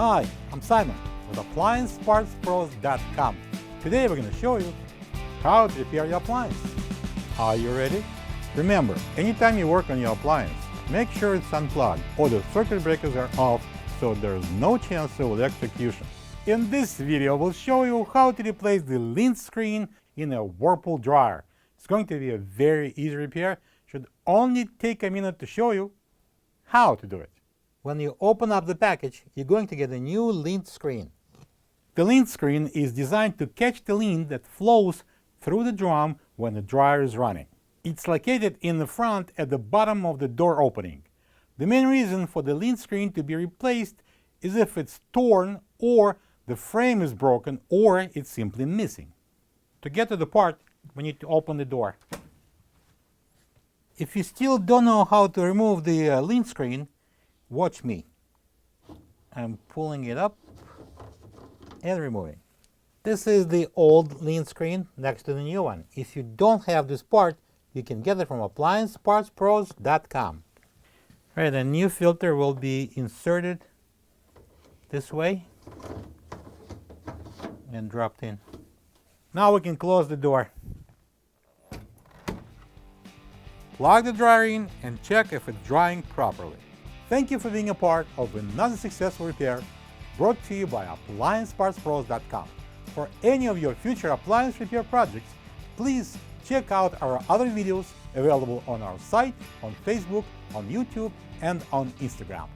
Hi, I'm Simon with AppliancePartsPros.com. Today we're going to show you how to repair your appliance. Are you ready? Remember, anytime you work on your appliance, make sure it's unplugged or the circuit breakers are off so there's no chance of electrocution. In this video, we'll show you how to replace the lint screen in a Whirlpool dryer. It's going to be a very easy repair. Should only take a minute to show you how to do it. When you open up the package, you're going to get a new lint screen. The lint screen is designed to catch the lint that flows through the drum when the dryer is running. It's located in the front at the bottom of the door opening. The main reason for the lint screen to be replaced is if it's torn or the frame is broken or it's simply missing. To get to the part, we need to open the door. If you still don't know how to remove the lint screen, watch me. I'm pulling it up and removing. This is the old lint screen next to the new one. If you don't have this part, you can get it from AppliancePartsPros.com. Right, a new filter will be inserted this way and dropped in. Now we can close the door. Plug the dryer in and check if it's drying properly. Thank you for being a part of another successful repair brought to you by AppliancePartsPros.com. For any of your future appliance repair projects, please check out our other videos available on our site, on Facebook, on YouTube, and on Instagram.